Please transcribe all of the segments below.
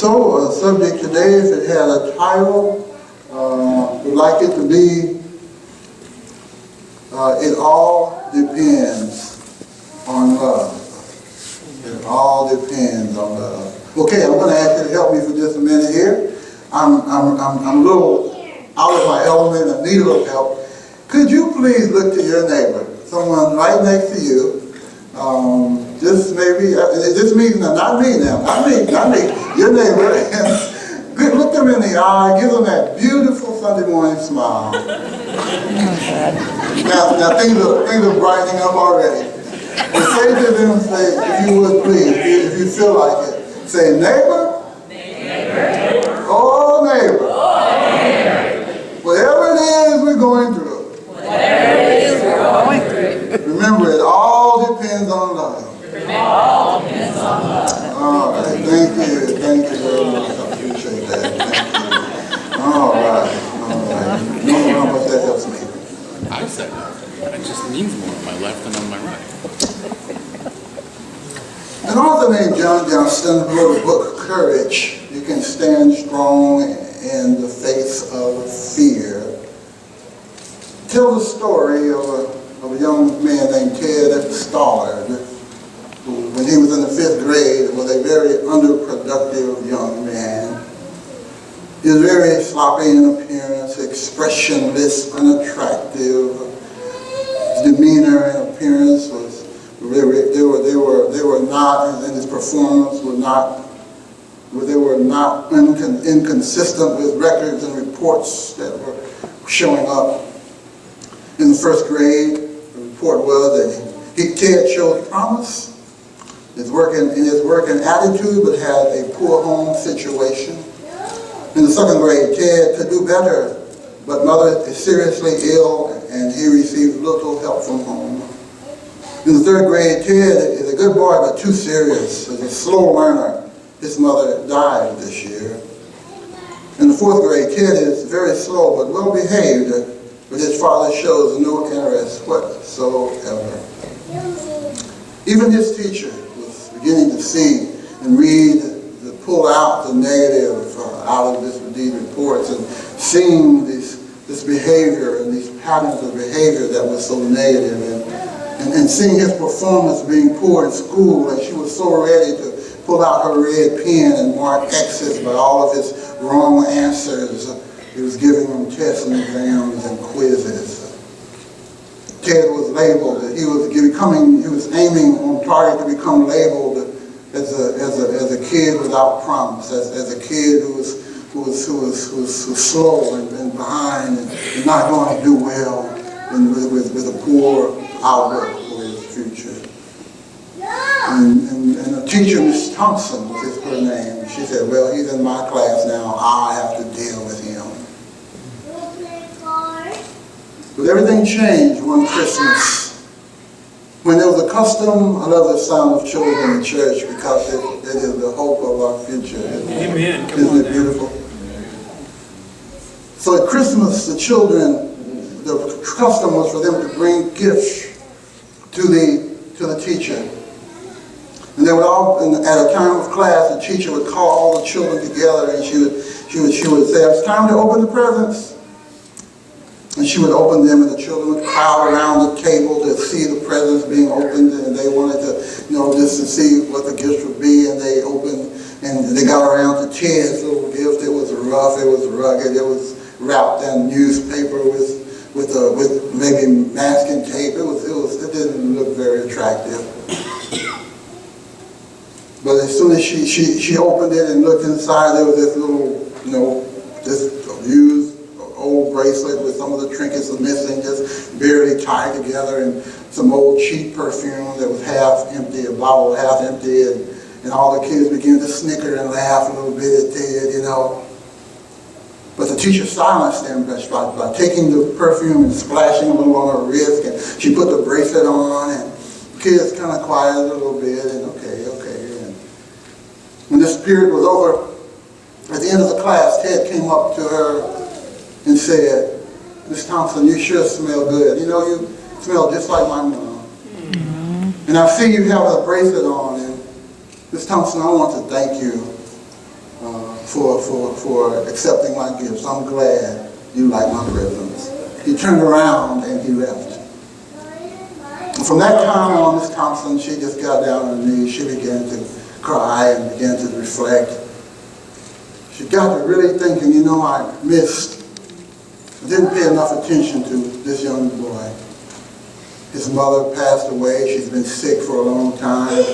So, the subject today, if it had a title, we'd like it to be, It All Depends on Love. It all depends on love. Okay, I'm going to ask you to help me for just a minute here. I'm a little out of my element and need a little help. Could you please look to your neighbor, someone right next to you, just maybe, just me, not me now, not me, your neighbor, and look them in the eye, give them that beautiful Sunday morning smile. Now things are brightening up already. And say to them, say, if you would please, if you feel like it, say, neighbor, oh neighbor, whatever it is we're going through, remember it all depends on love. All right, thank you very much. I appreciate that. Thank you. All right. You know how much that helps me. I said that. It just means more on my left than on my right. An author named John Johnston wrote a book, Courage. You Can Stand Strong in the Face of Fear. Tells the story of a young man named Ted Stollard, who, when he was in the 5th grade, was a very underproductive young man. He was very sloppy in appearance, expressionless, unattractive. His demeanor and appearance was they were not, and his performance were not inconsistent with records and reports that were showing up. In the 1st grade, the report was that Ted showed promise in his work and attitude, but had a poor home situation. In the 2nd grade, Ted could do better, but mother is seriously ill and he received little help from home. In the 3rd grade, Ted is a good boy, but too serious. As a slow learner, his mother died this year. In the 4th grade, Ted is very slow but well behaved, but his father shows no interest whatsoever. Even his teacher was beginning to see and pull out the negative out of these reports, and seeing this behavior and these patterns of behavior that was so negative, and seeing his performance being poor in school, and she was so ready to pull out her red pen and mark X's by all of his wrong answers. He was giving them tests and exams and quizzes. Ted was labeled. He was aiming on target to become labeled as a kid without promise, as a kid who was slow and behind and not going to do well, and with a poor outlook for his future. And a teacher, Miss Thompson, was her name. She said, well, he's in my class now. I have to deal with him. But everything changed one Christmas. When there was a custom, I love the sound of children in church because it is the hope of our future. Amen. Isn't it beautiful? So at Christmas, the custom was for them to bring gifts to the teacher. And they would all, at a time of class, the teacher would call all the children together, and she would say, it's time to open the presents. And she would open them, and the children would crowd around the table to see the presents being opened, and they wanted to, just to see what the gifts would be, and they opened, and they got around to Ted's little gift. It was rough, it was rugged, it was wrapped in newspaper with maybe masking tape. It didn't look very attractive. But as soon as she opened it and looked inside, there was this little, this used old bracelet with some of the trinkets missing, just barely tied together, and some old cheap perfume that was half empty, a bottle half empty, and all the kids began to snicker and laugh a little bit at Ted, But the teacher silenced them by taking the perfume and splashing a little on her wrist, and she put the bracelet on, and the kids kind of quieted a little bit, and okay. And when this period was over, at the end of the class, Ted came up to her and said, Miss Thompson, you sure smell good. You smell just like my mom. And I see you have a bracelet on, and Miss Thompson, I want to thank you for accepting my gifts. I'm glad you like my presents. He turned around and he left. And from that time on, Miss Thompson, she just got down on her knees. She began to cry and began to reflect. She got to really thinking, you know, I didn't pay enough attention to this young boy. His mother passed away. She's been sick for a long time.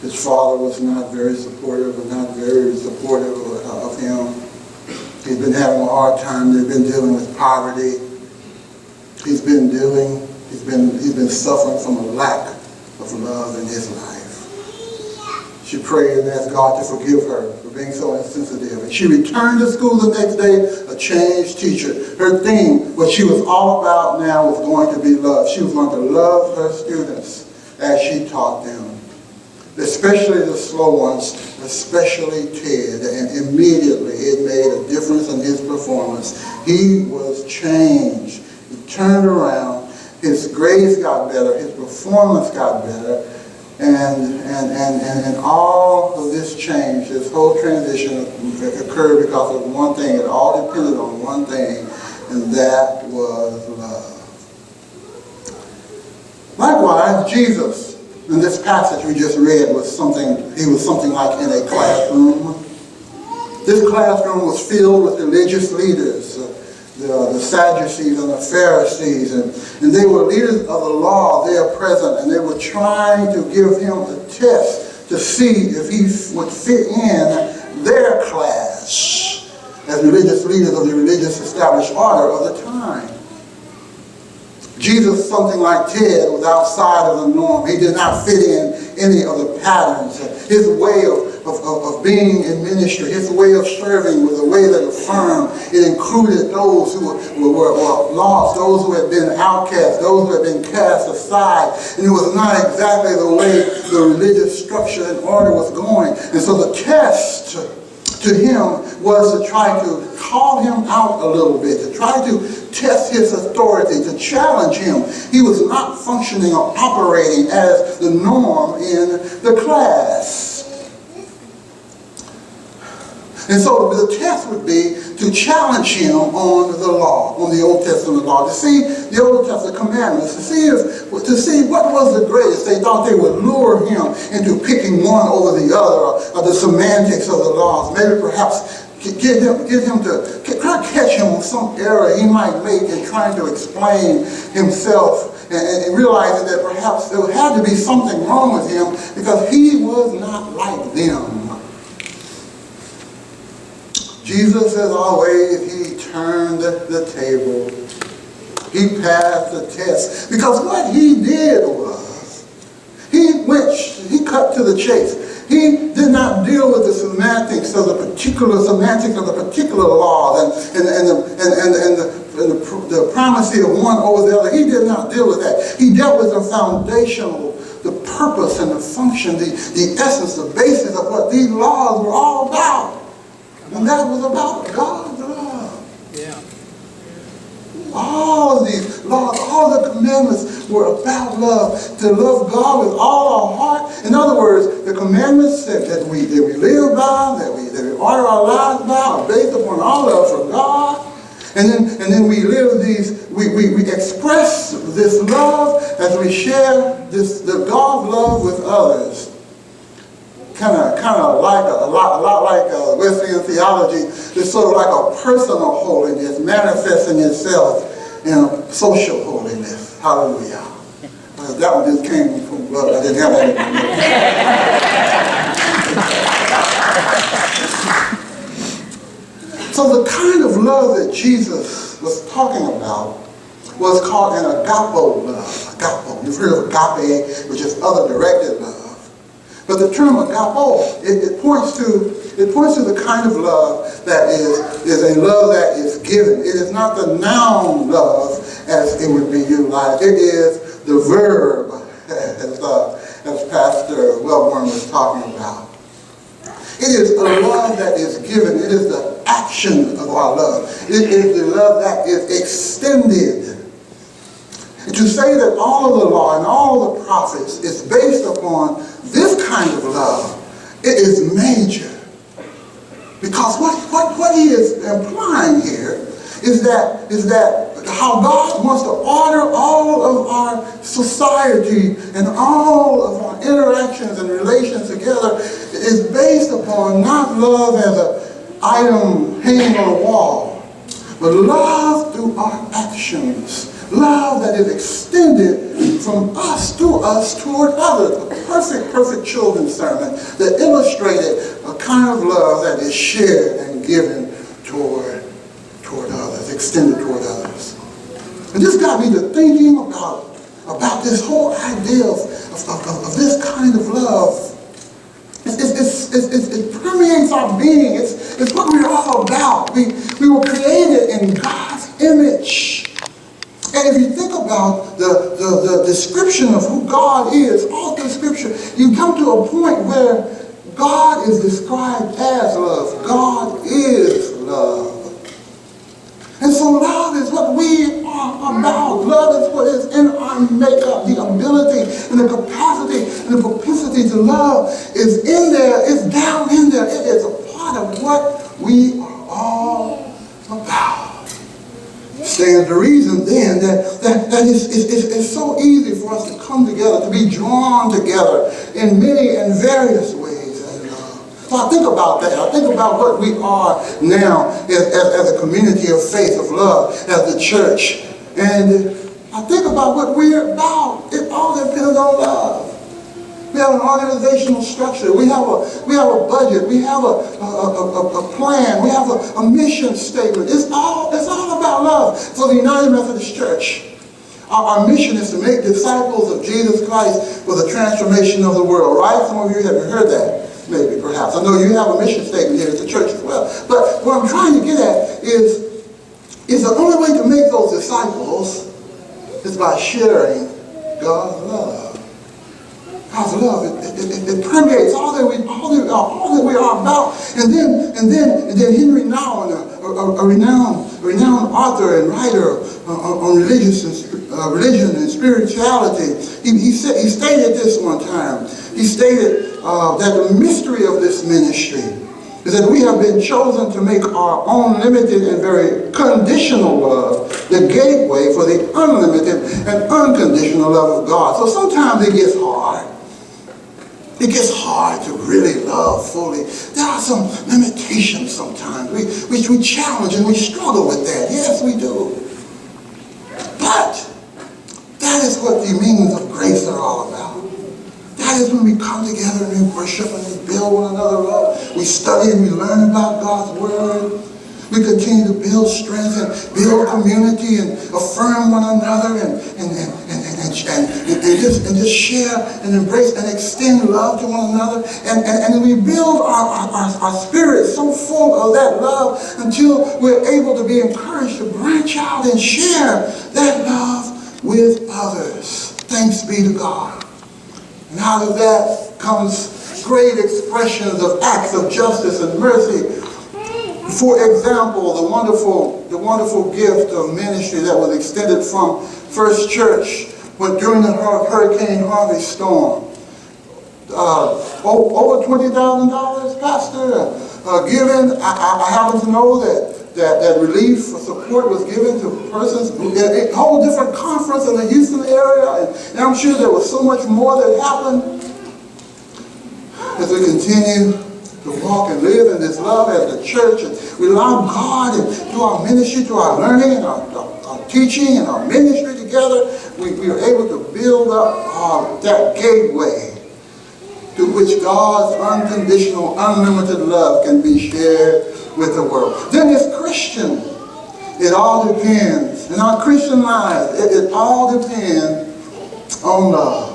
His father was not very supportive of him. He's been having a hard time. They've been dealing with poverty. He's been suffering from a lack of love in his life. She prayed and asked God to forgive her for being so insensitive. And she returned to school the next day, a changed teacher. Her theme, what she was all about now, was going to be love. She was going to love her students as she taught them. Especially the slow ones, especially Ted. And immediately it made a difference in his performance. He was changed. He turned around. His grades got better. His performance got better. And all of this change, this whole transition occurred because of one thing. It all depended on one thing, and that was love. Likewise, Jesus, in this passage we just read, he was something like in a classroom. This classroom was filled with religious leaders, the Sadducees and the Pharisees, and they were leaders of the law there present, and they were trying to give him a test to see if he would fit in their class as religious leaders of the religious established order of the time. Jesus, something like Ted, was outside of the norm. He did not fit in any of the patterns. His way of being in ministry, his way of serving was a way that affirmed. It included those who were lost, those who had been outcast, those who had been cast aside. And it was not exactly the way the religious structure and order was going. And so the test to him was to try to call him out a little bit, to try to test his authority, to challenge him. He was not functioning or operating as the norm in the class. And so the test would be to challenge him on the law, on the Old Testament law, to see the Old Testament commandments, to see what was the greatest. They thought they would lure him into picking one over the other, or the semantics of the laws. Maybe perhaps get him to catch him on some error he might make in trying to explain himself, and realizing that perhaps there had to be something wrong with him because he was not like them. Jesus, as always, he turned the table. He passed the test. Because what he did was, he cut to the chase. He did not deal with the semantics of the particular laws and the primacy of one over the other. He did not deal with that. He dealt with the foundational, the purpose and the function, the essence, the basis of what these laws were all about. And that was about God's love. Yeah. All of these laws, all the commandments were about love. To love God with all our heart. In other words, the commandments that we live by, that we order our lives by, are based upon our love for God. And then we live these, we express this love as we share the God's love with others. Kind of like a lot like Wesleyan theology. It's sort of like a personal holiness manifesting itself in a social holiness. Hallelujah. That one just came from blood. I didn't have that. So the kind of love that Jesus was talking about was called an agape love. Agape. You've heard of agape, which is other-directed love. But the term agape, it points to the kind of love that is a love that is given. It is not the noun love as it would be utilized. It is the verb, as Pastor Wellborn was talking about. It is a love that is given. It is the action of our love. It is the love that is extended. And to say that all of the law and all the prophets is based upon this kind of love, it is major. Because what he is implying here is that how God wants to order all of our society and all of our interactions and relations together is based upon not love as an item hanging on a wall, but love through our actions. Love that is extended from us to us toward others. A perfect children's sermon that illustrated a kind of love that is shared and given toward others, extended toward others. And this got me to thinking about this whole idea of this kind of love. It permeates our being. It's what we're all about. We were created in God's image. And if you think about the description of who God is, all through Scripture, you come to a point where God is described as love. God is love. And so love is what we are about. Love is what is in our makeup. The ability and the capacity and the propensity to love is in there. It's down in there. It is a part of what we are all about. Stands the reason then that it's so easy for us to come together, to be drawn together in many and various ways. So I think about that. I think about what we are now as a community of faith, of love, as the church. And I think about what we're about. It all depends on love. We have an organizational structure. We have a budget. We have a plan. We have a mission statement. It's all about love. So the United Methodist Church, our mission is to make disciples of Jesus Christ for the transformation of the world. Right? Some of you have heard that. Maybe, perhaps. I know you have a mission statement here at the church as well. But what I'm trying to get at is the only way to make those disciples is by sharing God's love. God's love, it permeates all that we are about. And then Henry Nouwen, a renowned author and writer on religion and spirituality, he stated this one time. He stated that the mystery of this ministry is that we have been chosen to make our own limited and very conditional love the gateway for the unlimited and unconditional love of God. So sometimes it gets hard. It gets hard to really love fully. There are some limitations sometimes. We challenge and we struggle with that. Yes, we do. But that is what the means of grace are all about. That is when we come together and we worship and we build one another up. We study and we learn about God's Word. We continue to build strength and build community and affirm one another and just share and embrace and extend love to one another. And we build our spirit so full of that love until we're able to be encouraged to branch out and share that love with others. Thanks be to God. And out of that comes great expressions of acts of justice and mercy. For example, the wonderful gift of ministry that was extended from First Church during the Hurricane Harvey storm. Over $20,000, Pastor, given. I happen to know that relief support was given to persons. A whole different conference in the Houston area, and I'm sure there was so much more that happened as we continue to walk and live in this love as the church. And we allow God and through our ministry, through our learning and our teaching and our ministry together, we are able to build up that gateway to which God's unconditional, unlimited love can be shared with the world. Then as Christian, it all depends. In our Christian lives, it all depends on love.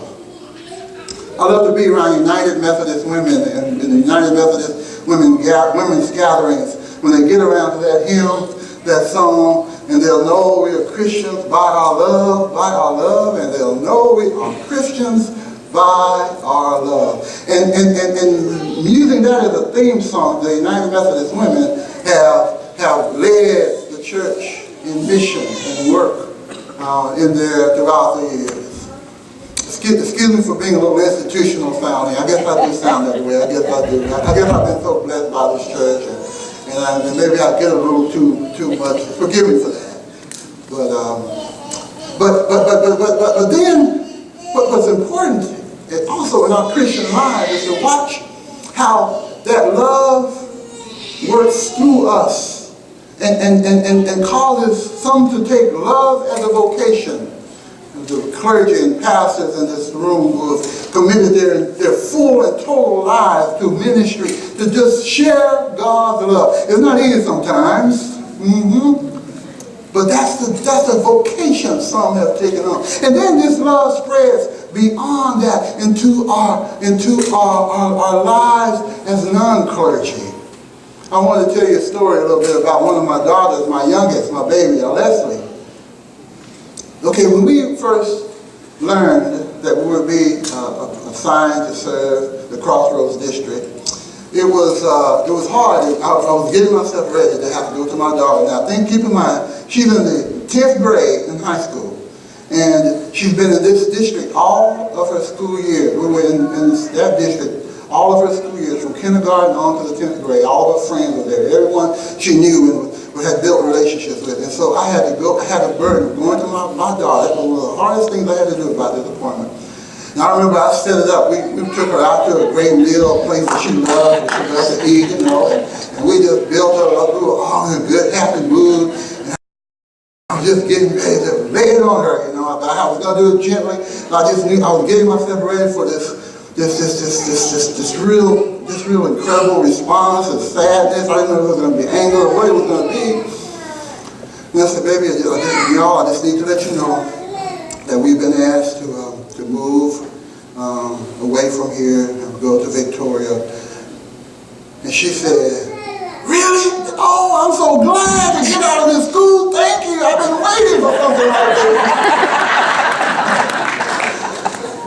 I love to be around United Methodist women and the United Methodist women's gatherings when they get around to that hymn, that song, and they'll know we are Christians by our love, and they'll know we are Christians by our love. And using that as a theme song, the United Methodist women have led the church in mission and work throughout the years. Excuse me for being a little institutional sounding. I guess I do sound that way. I guess I do. I guess I've been so blessed by this church. and maybe I get a little too much. Forgive me for that. But then, what's important also in our Christian life is to watch how that love works through us and causes some to take love as a vocation. The clergy and pastors in this room who have committed their full and total lives to ministry, to just share God's love. It's not easy sometimes, but that's the vocation some have taken on. And then this love spreads beyond that into our lives as non-clergy. I want to tell you a story a little bit about one of my daughters, my youngest, my baby, Leslie. Okay, when we first learned that we would be assigned to serve the Crossroads District, it was hard. I was getting myself ready to have to go to my daughter. Now, keep in mind, she's in the 10th grade in high school, and she's been in this district all of her school years. We were in that district all of her school years, from kindergarten on to the 10th grade. All of her friends were there. Everyone she knew and had built relationships with. And so I had a burden of going to my daughter. That was one of the hardest things I had to do about this appointment. And I remember I set it up. We took her out to a great meal, a place that she loved to eat, and we just built her up. We were all in a good, happy mood. And I was just getting ready to lay it on her, but I was going to do it gently. I just knew I was getting myself ready for this real incredible response of sadness. I didn't know if it was going to be anger or what it was going to be. And I said, baby, I just need to let you know that we've been asked to move away from here and go to Victoria. And she said, really? Oh, I'm so glad to get out of this school. Thank you. I've been waiting for something like this.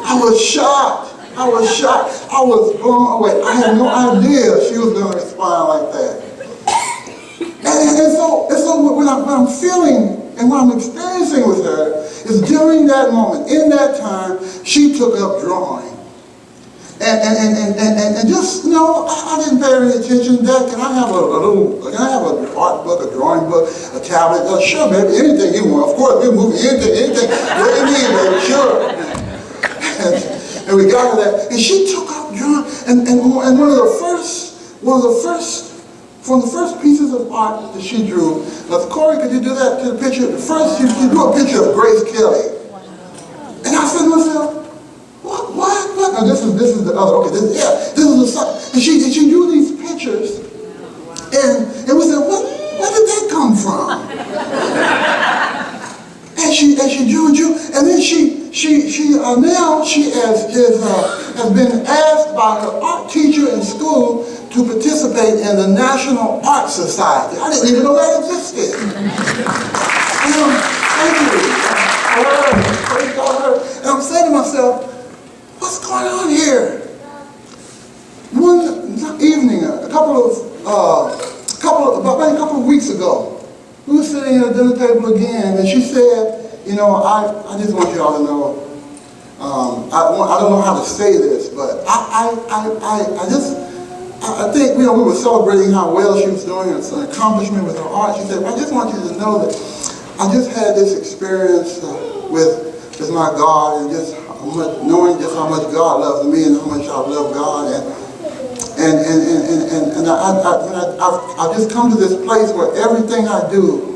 I was shocked. I was blown away. I had no idea she was going to respond like that. And so what I'm feeling and what I'm experiencing with her is during that moment, in that time, she took up drawing. And just, I didn't pay any attention. Dad, can I have an art book, a drawing book, a tablet? Sure, baby, anything you want. Of course, we're moving anything. What do you need, baby? Sure. And we got to that, and she took up drawing, and one of the first pieces of art that she drew. Now, Corey, could you do that to the picture? First, she drew a picture of Grace Kelly, and I said to myself, what? Now, this is the other. Okay, this is the side. And she drew these pictures, and we said, where did that come from? And she drew, and then she has been asked by her art teacher in school to participate in the National Art Society. I didn't even know that existed. Thank you. Praise God. And I'm saying to myself, what's going on here? One evening, a couple of weeks ago, we were sitting at a dinner table again, and she said, I just want you all to know, I don't know how to say this, but I think, we were celebrating how well she was doing, it's an accomplishment with her art. She said, I just want you to know that I just had this experience with my God, and just knowing just how much God loves me and how much I love God, and I've just come to this place where everything I do,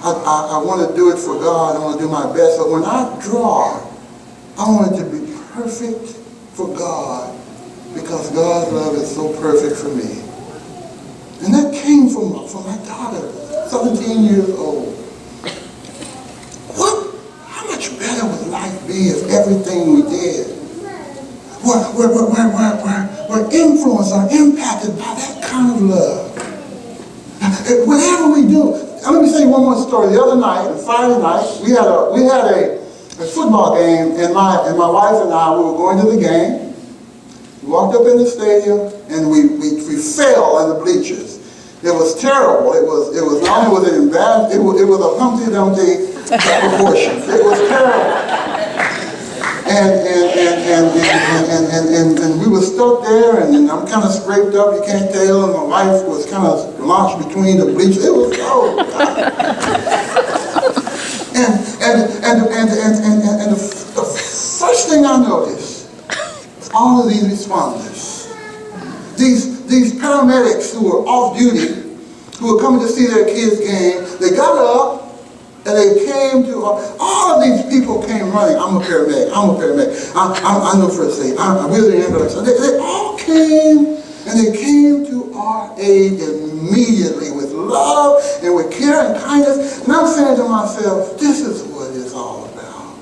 I want to do it for God. I want to do my best. But when I draw, I want it to be perfect for God, because God's love is so perfect for me. And that came from my daughter, 17 years old. How much better would life be if everything we did were influenced or impacted by that kind of love? Whatever we do. Let me say one more story. The other night, Friday night, we had a football game, and my wife and I, we were going to the game. We walked up in the stadium, and we fell in the bleachers. It was terrible. It was not only was it embarrassing, it was a Humpty Dumpty proportion. It was terrible. And we were stuck there, and I'm kind of scraped up, you can't tell, and my wife was kind of launched between the bleachers. It was, oh, God. And the first thing I noticed, all of these responders, these paramedics who were off duty, who were coming to see their kids' game, they got up, and they came to, all of these people came running. I'm a paramedic, I know first aid, we're the ambulance. They all came, and they came to our aid immediately with love and with care and kindness. And I'm saying to myself, this is what it's all about.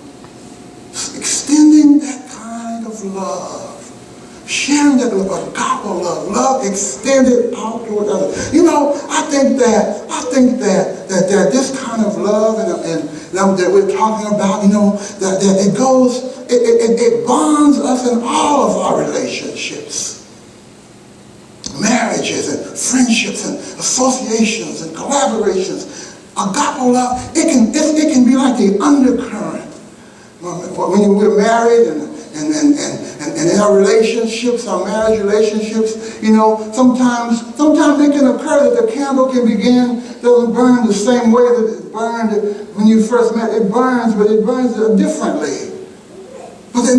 Extending that kind of love. Sharing that agape love extended out toward others. You know, I think that this kind of love and that we're talking about, you know, that it bonds us in all of our relationships. Marriages and friendships and associations and collaborations. Agape love, it can be like the undercurrent. When we're married and in our relationships, our marriage relationships, you know, sometimes it can occur that the candle doesn't burn the same way that it burned when you first met. It burns, but it burns differently. But the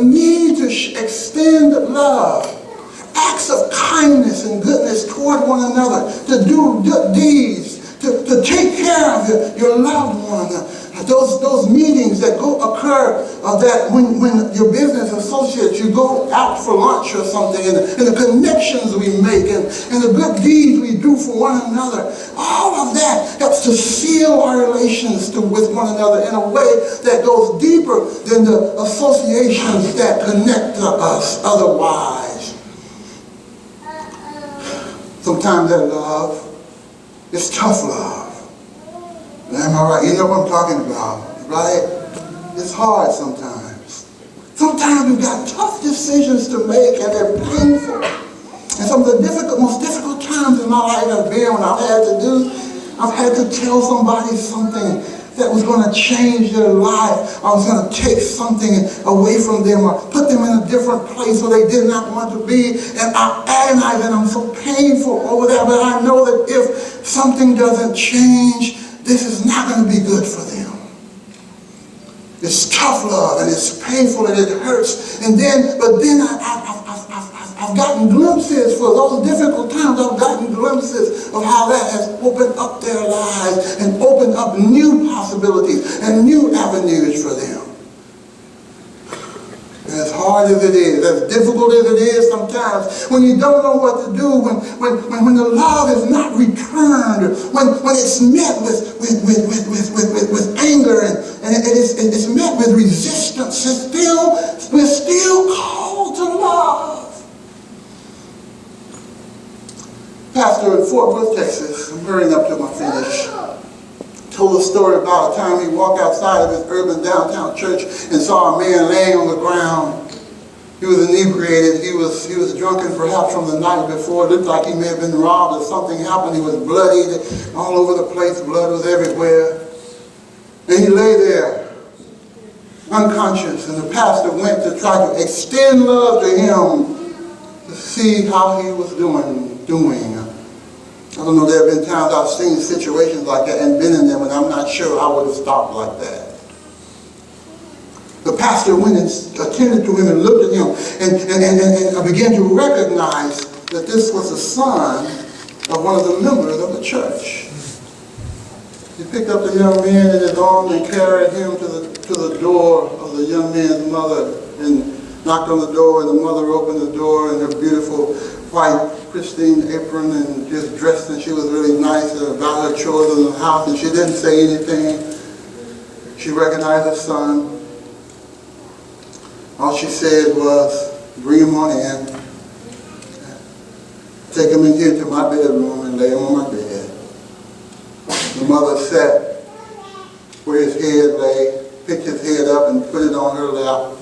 need to extend love, acts of kindness and goodness toward one another, to do good deeds, to take care of your loved one. Those meetings that occur that when your business associates, you go out for lunch or something, and the connections we make and the good deeds we do for one another, all of that helps to seal our relations with one another in a way that goes deeper than the associations that connect to us otherwise. Sometimes that love is tough love. Am I right? You know what I'm talking about, right? It's hard sometimes. Sometimes we've got tough decisions to make, and they're painful. And some of the most difficult times in my life have been when I've had to tell somebody something that was going to change their life. I was going to take something away from them or put them in a different place where they did not want to be. And I agonize and I'm so painful over that. But I know that if something doesn't change, this is not going to be good for them. It's tough love, and it's painful, and it hurts. But then I've gotten glimpses for those difficult times. I've gotten glimpses of how that has opened up their lives and opened up new possibilities and new avenues for them. And as hard as it is, as difficult as it is sometimes, when you don't know what to do, when the love is not returned, when it's met with anger and it's met with resistance, we're still called to love. Pastor in Fort Worth, Texas, I'm hurrying up to my finish, told a story about a time he walked outside of his urban downtown church and saw a man laying on the ground. He was inebriated. He was drunken perhaps from the night before. It looked like he may have been robbed or something happened. He was bloodied all over the place. Blood was everywhere. And he lay there unconscious. And the pastor went to try to extend love to him to see how he was doing. I don't know, there have been times I've seen situations like that and been in them, and I'm not sure I would have stopped like that. The pastor went and attended to him and looked at him and I began to recognize that this was the son of one of the members of the church. He picked up the young man in his arms and carried him to the door of the young man's mother and knocked on the door, and the mother opened the door in her beautiful white pristine apron and just dressed, and she was really nice about her chores in the house, and she didn't say anything. She recognized her son. All she said was, bring him on in. Take him in here to my bedroom and lay him on my bed. The mother sat where his head lay, picked his head up and put it on her lap.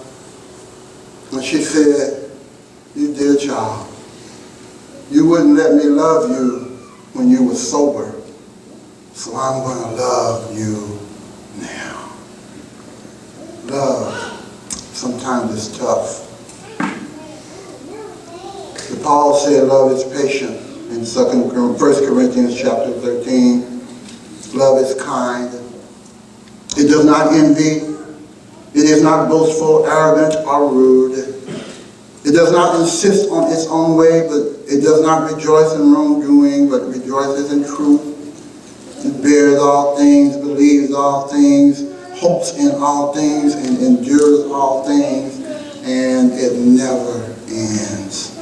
And she said, you dear child, you wouldn't let me love you when you were sober, so I'm going to love you now. Love. sometimes it's tough. But Paul said love is patient in 1 Corinthians chapter 13. Love is kind. It does not envy. It is not boastful, arrogant, or rude. It does not insist on its own way, but it does not rejoice in wrongdoing, but rejoices in truth. It bears all things, believes all things, hopes in all things, and endures all things, and it never ends.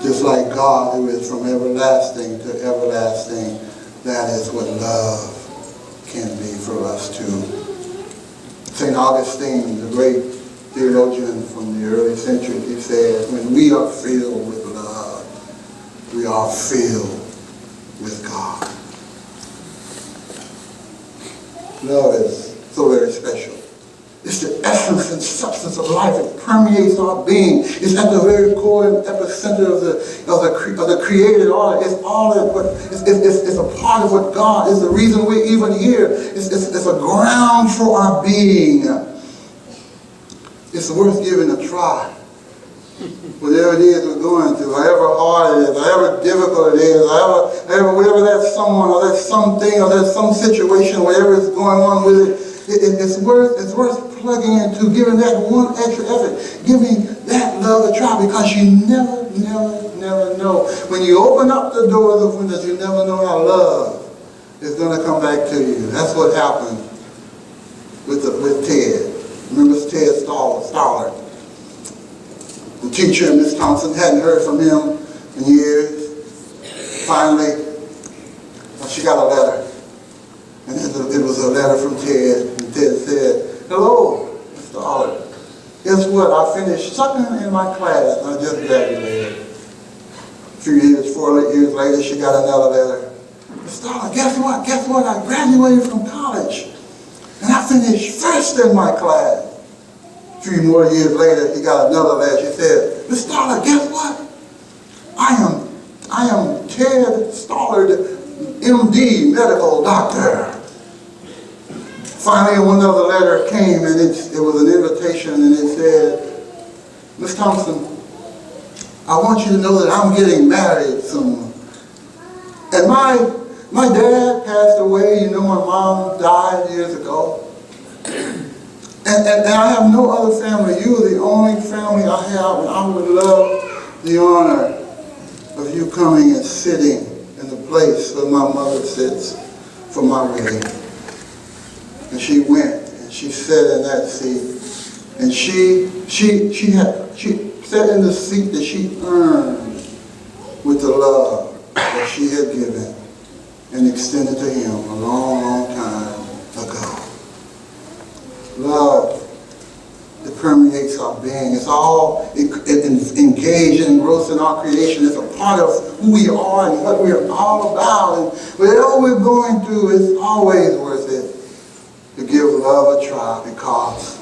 Just like God, who is from everlasting to everlasting, that is what love can be for us too. St. Augustine, the great theologian from the early centuries, he said, when we are filled with love, we are filled with God. Love is so very special. It's the essence and substance of life. It permeates our being. It's at the very core and epicenter of the created order. It's all of what it's a part of what God is. The reason we're even here. It's a ground for our being. It's worth giving a try. Whatever it is we're going through, however hard it is, however difficult it is, whatever that someone or that something or that some situation, whatever is going on with it, it's worth plugging into, giving that one extra effort, giving that love a try, because you never know. When you open up the doors of windows, you never know how love is going to come back to you. That's what happened with Ted. Remember Ted Stoller? The teacher, Miss Thompson, hadn't heard from him in years. Finally, she got a letter. And it was a letter from Ted. And Ted said, "Hello, Mr. Oliver. Guess what? I finished second in my class. I just graduated." 4 years later, she got another letter. "Mr. Oliver, guess what? Guess what? I graduated from college. And I finished first in my class." 3 more years later, he got another letter. She said, "Mr. Stoller, guess what? I am Ted Stoller, MD, medical doctor." Finally, one other letter came, and it was an invitation, and it said, "Miss Thompson, I want you to know that I'm getting married soon. And my dad passed away. You know, my mom died years ago. And I have no other family. You are the only family I have, and I would love the honor of you coming and sitting in the place where my mother sits for my wedding." And she went, and she sat in that seat, and she sat in the seat that she earned with the love that she had given and extended to him a long time ago. Love, it permeates our being. It's all engaged and engrossed in our creation. It's a part of who we are and what we're all about. And whatever we're going through, it's always worth it to give love a try, because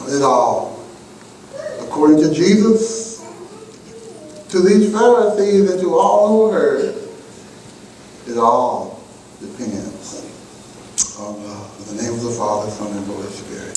of it all. According to Jesus, to these Pharisees, and to all who heard, it all depends on love. In the name of the Father, Son, and Holy Spirit.